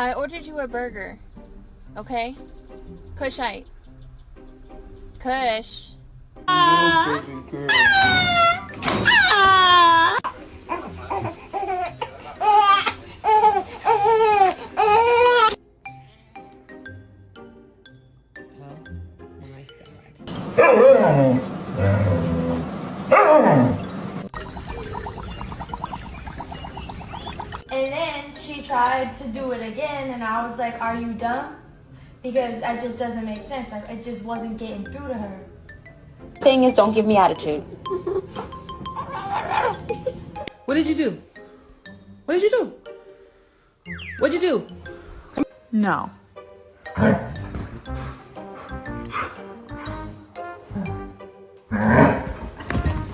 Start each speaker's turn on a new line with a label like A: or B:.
A: I ordered you a burger. Okay? Kushite. Kush.
B: And then she tried to do it again, and I was like, are you dumb? Because that just doesn't make sense. Like, it just wasn't getting through to her.
C: Thing is, don't give me attitude.
D: What did you do? What did you do? What'd you do?
E: No.